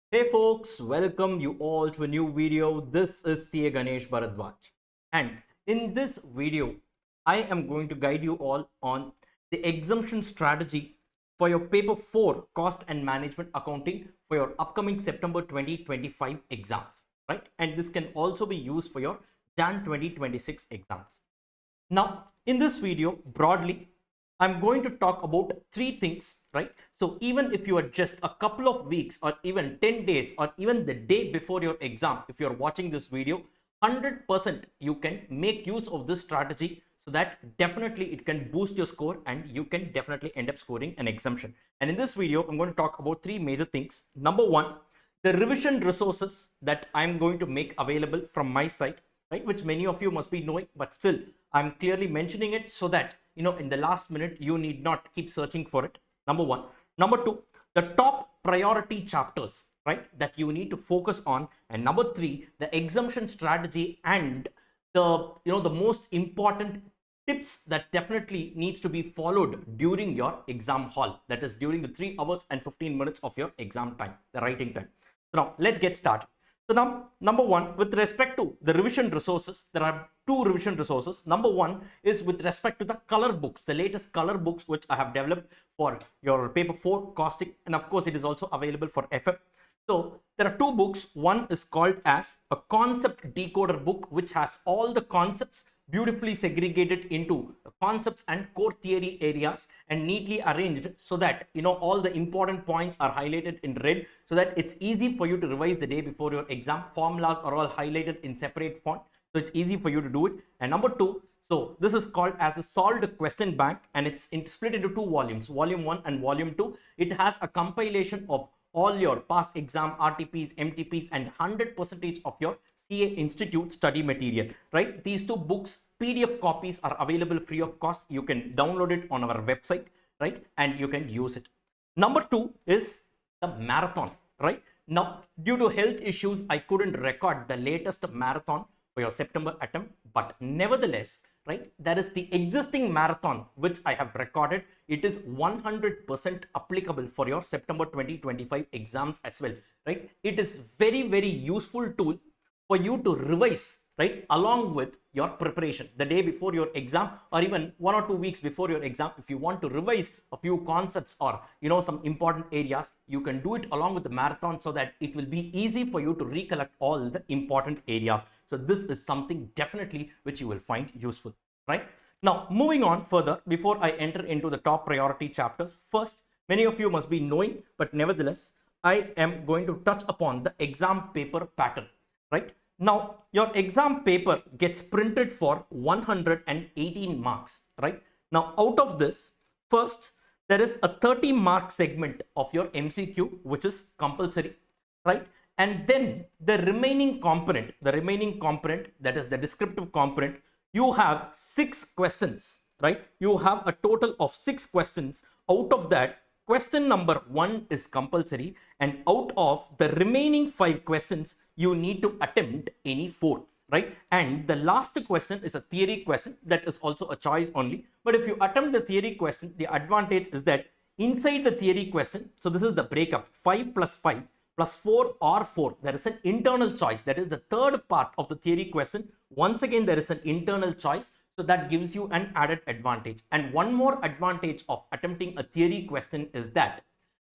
Hey folks, welcome you all to a new video. This is CA Ganesh Bharadwaj. And in this video, I am going to guide you all on the exemption strategy for your paper 4 cost and management accounting for your upcoming September 2025 exams, right? And this can also be used for your Jan 2026 exams. Now, in this video, broadly, I'm going to talk about three things, right? So even if you are just a couple of weeks or even 10 days or even the day before your exam, if you're watching this video, 100% you can make use of this strategy so that definitely it can boost your score and you can definitely end up scoring an exemption. And in this video, I'm going to talk about three major things. Number one, the revision resources that I'm going to make available from my side, right, which many of you must be knowing, but still I'm clearly mentioning it so that in the last minute you need not keep searching for it. Number one. Number two, the top priority chapters, right, that you need to focus on. And number three, the exemption strategy and the most important tips that definitely needs to be followed during your exam hall, that is during the 3 hours and 15 minutes of your exam time, the writing time. So now let's get started. So now, number one, with respect to the revision resources, there are two revision resources. Number one is with respect to the color books, the latest color books which I have developed for your paper 4 costing, and of course it is also available for FF. So there are two books. One is called as a concept decoder book, which has all the concepts beautifully segregated into concepts and core theory areas and neatly arranged so that all the important points are highlighted in red so that it's easy for you to revise the day before your exam. Formulas are all highlighted in separate font, so it's easy for you to do it. And number two, so this is called as a solved question bank, and it's split into two volumes, volume 1 and volume 2. It has a compilation of all your past exam RTPs, MTPs, and 100% of your CA Institute study material, right? These two books, PDF copies are available free of cost. You can download it on our website, right? And you can use it. Number two is the marathon, right? Now, due to health issues, I couldn't record the latest marathon for your September attempt, but nevertheless, right, there is the existing marathon which I have recorded. It is 100% applicable for your September 2025 exams as well, right? It is very useful tool for you to revise, right, along with your preparation the day before your exam or even 1 or 2 weeks before your exam. If you want to revise a few concepts or some important areas, you can do it along with the marathon so that it will be easy for you to recollect all the important areas. So this is something definitely which you will find useful, right? Now, moving on further, before I enter into the top priority chapters, first, many of you must be knowing, but nevertheless, I am going to touch upon the exam paper pattern, right? Now, your exam paper gets printed for 118 marks, right? Now, out of this, first, there is a 30-mark segment of your MCQ, which is compulsory, right? And then the remaining component, that is the descriptive component, you have 6 questions, right? You have a total of 6 questions. Out of that, question number 1 is compulsory, and out of the remaining 5 questions, you need to attempt any 4, right? And the last question is a theory question that is also a choice only. But if you attempt the theory question, the advantage is that inside the theory question, so this is the breakup, 5 plus 5 plus 4 or 4, there is an internal choice. That is the third part of the theory question. Once again, there is an internal choice. So that gives you an added advantage. And one more advantage of attempting a theory question is that,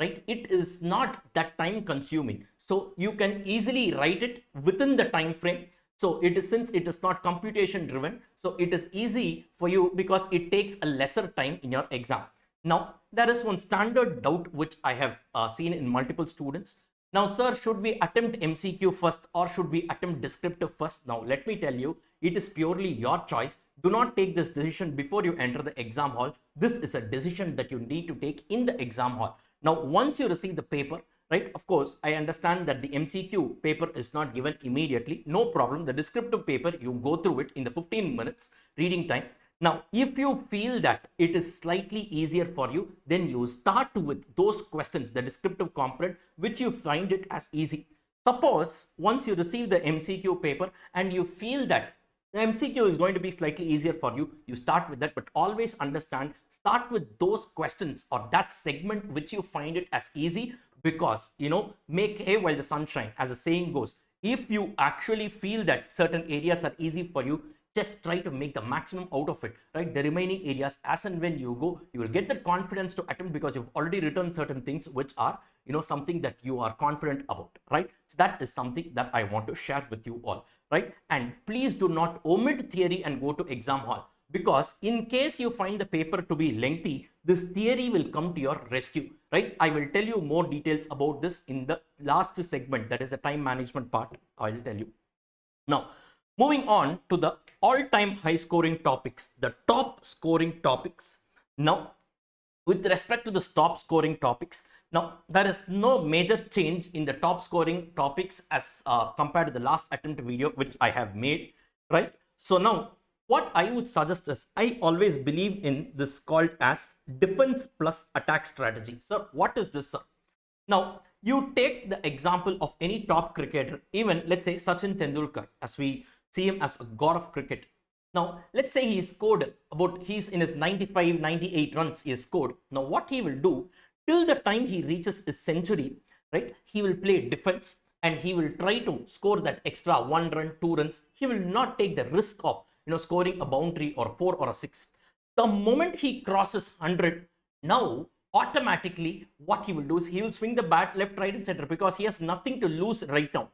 right, it is not that time consuming. So you can easily write it within the time frame. So it is, since it is not computation driven, so it is easy for you because it takes a lesser time in your exam. Now, there is one standard doubt which I have seen in multiple students. Now, sir, should we attempt MCQ first or should we attempt descriptive first? Now, let me tell you, it is purely your choice. Do not take this decision before you enter the exam hall. This is a decision that you need to take in the exam hall. Now, once you receive the paper, right, of course, I understand that the MCQ paper is not given immediately. No problem. The descriptive paper, you go through it in the 15 minutes reading time. Now, if you feel that it is slightly easier for you, then you start with those questions, the descriptive component, which you find it as easy. Suppose once you receive the MCQ paper and you feel that The MCQ is going to be slightly easier for you. You start with that, but always understand, start with those questions or that segment which you find it as easy, because make hay while the sun shines, as the saying goes. If you actually feel that certain areas are easy for you, just try to make the maximum out of it, right? The remaining areas, as and when you go, you will get the confidence to attempt, because you've already written certain things which are something that you are confident about, right? So that is something that I want to share with you all, right? And please do not omit theory and go to exam hall, because in case you find the paper to be lengthy, this theory will come to your rescue, right? I will tell you more details about this in the last segment, that is the time management part. I will tell you. Now, moving on to the all-time high scoring topics, the top scoring topics. Now, with respect to the top scoring topics, now there is no major change in the top scoring topics as compared to the last attempt video which I have made, right? So now what I would suggest is, I always believe in this called as defense plus attack strategy. So what is this, sir? Now, you take the example of any top cricketer, even let's say Sachin Tendulkar, as we see him as a god of cricket. Now, let's say he scored he's in his 95, 98 runs he has scored. Now, what he will do till the time he reaches his century, right? He will play defense and he will try to score that extra 1 run, 2 runs. He will not take the risk of, scoring a boundary or 4 or a 6. The moment he crosses 100, now automatically what he will do is he will swing the bat left, right, and center, because he has nothing to lose right now.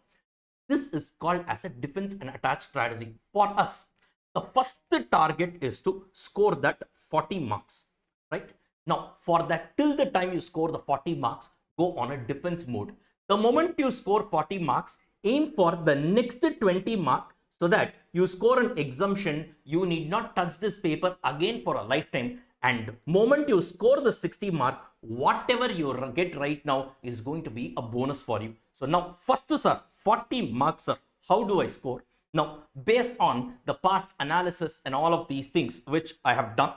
This is called as a defense and attack strategy. For us, the first target is to score that 40 marks, right? Now, for that, till the time you score the 40 marks, go on a defense mode. The moment you score 40 marks, aim for the next 20 mark, so that you score an exemption. You need not touch this paper again for a lifetime. And moment you score the 60 mark, whatever you get right now is going to be a bonus for you. So now, first, sir, 40 marks, sir. How do I score? Now, based on the past analysis and all of these things which I have done.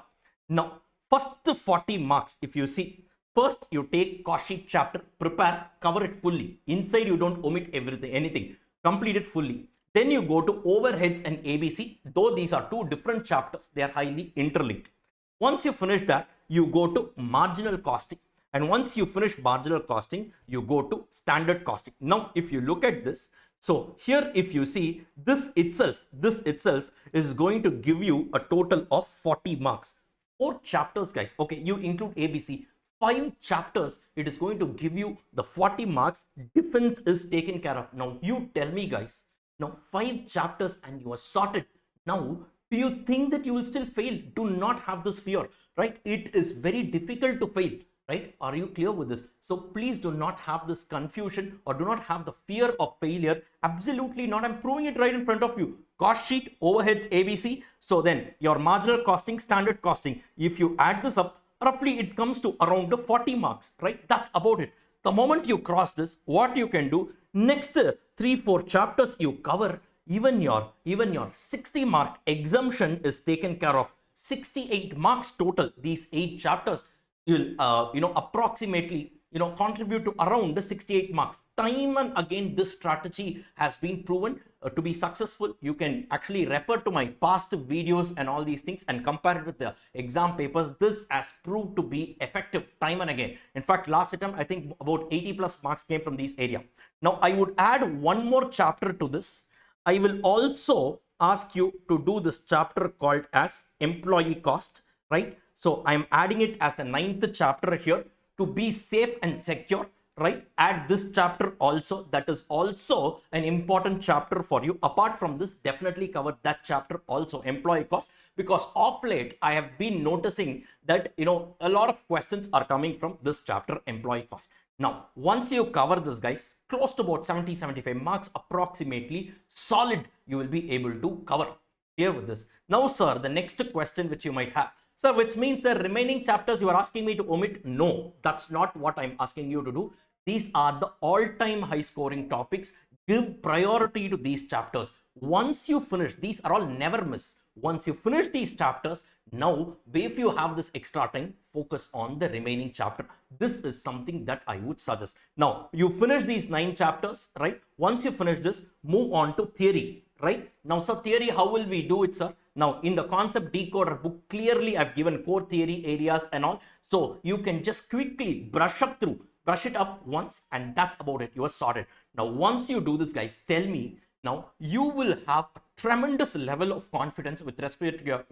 Now, first 40 marks, if you see, first you take cost sheet chapter, prepare, cover it fully. Inside you don't omit anything, complete it fully. Then you go to overheads and ABC. Though these are two different chapters, they are highly interlinked. Once you finish that, you go to marginal costing. And once you finish marginal costing, you go to standard costing. Now, if you look at this, so here, if you see, this itself is going to give you a total of 40 marks. 4 chapters, guys. Okay, you include ABC. 5 chapters, it is going to give you the 40 marks. Defense is taken care of. Now, you tell me, guys. Now, 5 chapters and you are sorted. Now, do you think that you will still fail? Do not have this fear, right? It is very difficult to fail, right? Are you clear with this? So please do not have this confusion or do not have the fear of failure. Absolutely not. I'm proving it right in front of you. Cost sheet, overheads, ABC. So then your marginal costing, standard costing. If you add this up, roughly it comes to around the 40 marks, right? That's about it. The moment you cross this, what you can do, next 3-4 chapters you cover, even your 60 mark exemption is taken care of. 68 marks total. These 8 chapters will approximately contribute to around the 68 marks. Time and again, this strategy has been proven to be successful. You can actually refer to my past videos and all these things and compare it with the exam papers. This has proved to be effective time and again. In fact, last attempt, I think about 80 plus marks came from this area. Now, I would add one more chapter to this. I will also ask you to do this chapter called as employee cost, right? So I'm adding it as the 9th chapter here to be safe and secure, right? Add this chapter also. That is also an important chapter for you. Apart from this, definitely cover that chapter also, employee cost, because of late I have been noticing that a lot of questions are coming from this chapter, employee cost. Now, once you cover this, guys, close to about 70-75 marks approximately, solid, you will be able to cover. Clear with this? Now, sir, the next question which you might have, sir, which means the remaining chapters you are asking me to omit? No, that's not what I'm asking you to do. These are the all-time high scoring topics. Give priority to these chapters. Once you finish, these are all never miss. Once you finish these chapters, now if you have this extra time, focus on the remaining chapter. This is something that I would suggest. Now, you finish these 9 chapters, right? Once you finish this, move on to theory, right? Now, sir, theory, how will we do it, sir? Now, in the concept decoder book, clearly I've given core theory areas and all. So you can just quickly brush it up once, and that's about it. You are sorted. Now, once you do this, guys, tell me, now you will have a tremendous level of confidence with respect to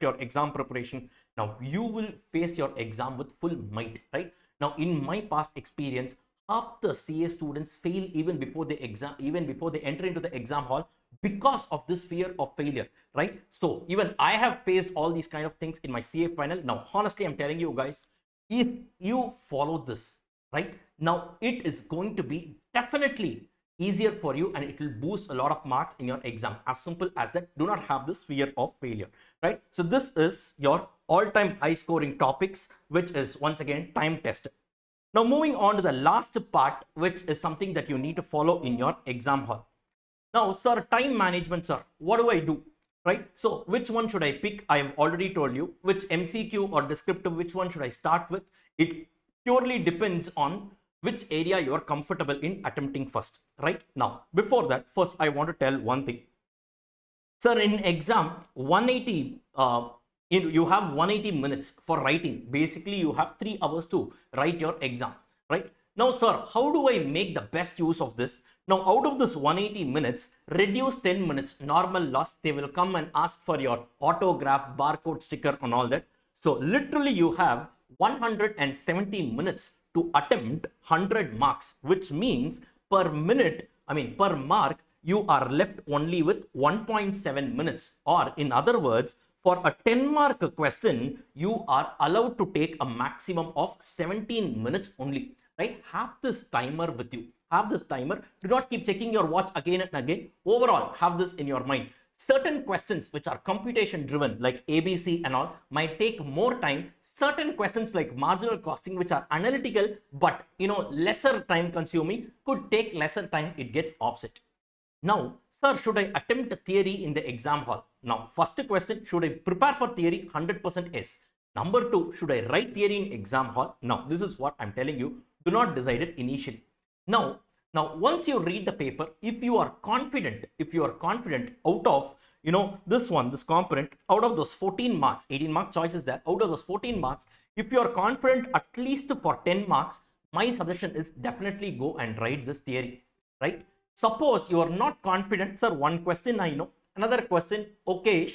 your exam preparation. Now you will face your exam with full might, right? Now, in my past experience, half the CA students fail even before they enter into the exam hall because of this fear of failure, right? So even I have faced all these kind of things in my CA final. Now, honestly, I'm telling you guys, if you follow this, right, now it is going to be definitely easier for you, and it will boost a lot of marks in your exam. As simple as that. Do not have this fear of failure, right? So this is your all-time high scoring topics, which is once again time tested. Now, moving on to the last part, which is something that you need to follow in your exam hall. Now, sir, time management, sir, what do I do? Right? So, which one should I pick? I have already told you. Which MCQ or descriptive, which one should I start with? It purely depends on which area you are comfortable in attempting first. Right? Now, before that, first I want to tell one thing. Sir, in exam, 180, you have 180 minutes for writing. Basically, you have 3 hours to write your exam, right? Now, sir, how do I make the best use of this? Now, out of this 180 minutes, reduce 10 minutes, normal loss. They will come and ask for your autograph, barcode sticker and all that. So, literally, you have 170 minutes to attempt 100 marks, which means per mark, you are left only with 1.7 minutes, or in other words, for a 10-mark question, you are allowed to take a maximum of 17 minutes only, right? Have this timer with you. Have this timer. Do not keep checking your watch again and again. Overall, have this in your mind. Certain questions which are computation driven, like ABC and all, might take more time. Certain questions like marginal costing, which are analytical but lesser time consuming, could take lesser time. It gets offset. Now, sir, should I attempt theory in the exam hall? Now, first question, should I prepare for theory? 100% yes. Number 2, should I write theory in exam hall? Now, this is what I'm telling you. Do not decide it initially. Now, once you read the paper, if you are confident out of, this component, out of those 14 marks, 18 mark choices there, out of those 14 marks, if you are confident at least for 10 marks, my suggestion is definitely go and write this theory, right? Suppose you are not confident, sir, one question I know, another question, okay,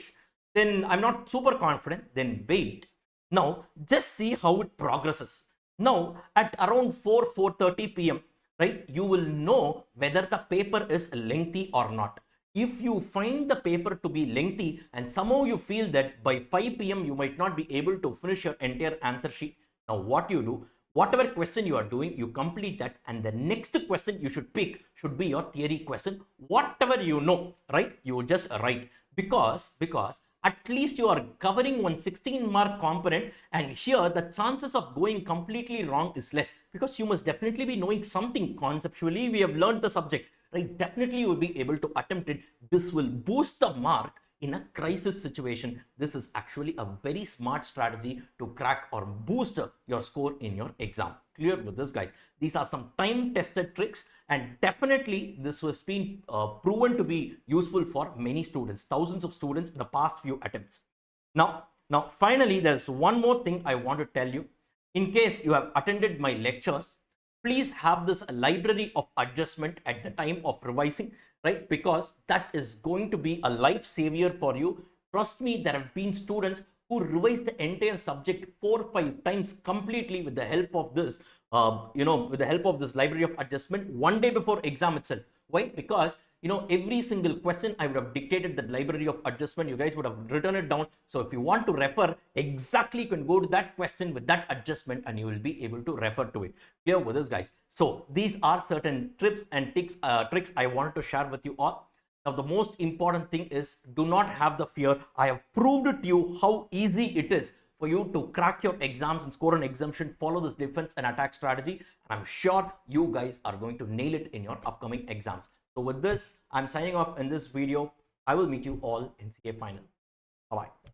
then I'm not super confident, then wait. Now, just see how it progresses. Now, at around 4:30 p.m., right, you will know whether the paper is lengthy or not. If you find the paper to be lengthy and somehow you feel that by 5 p.m. you might not be able to finish your entire answer sheet, now what you do, whatever question you are doing, you complete that, and the next question you should pick should be your theory question. Whatever you know, right, you just write, because at least you are covering one 16-mark component, and here the chances of going completely wrong is less, because you must definitely be knowing something conceptually. We have learned the subject, right? Definitely you will be able to attempt it. This will boost the mark in a crisis situation. This is actually a very smart strategy to crack or boost your score in your exam. Clear with this, guys? These are some time tested tricks, and definitely this has been proven to be useful for many students, thousands of students in the past few attempts. Now finally, there's one more thing I want to tell you. In case you have attended my lectures, please have this library of adjustment at the time of revising, right? Because that is going to be a life savior for you. Trust me, there have been students who revise the entire subject 4 or 5 times completely with the help of this, with the help of this library of adjustment one day before exam itself. Why? Because every single question I would have dictated that library of adjustment. You guys would have written it down. So if you want to refer exactly, you can go to that question with that adjustment and you will be able to refer to it. Clear with this, guys? So these are certain tips and tricks I wanted to share with you all. Now, the most important thing is, do not have the fear. I have proved to you how easy it is for you to crack your exams and score an exemption. Follow this defense and attack strategy, and I'm sure you guys are going to nail it in your upcoming exams. So with this, I'm signing off in this video. I will meet you all in CA final. Bye-bye.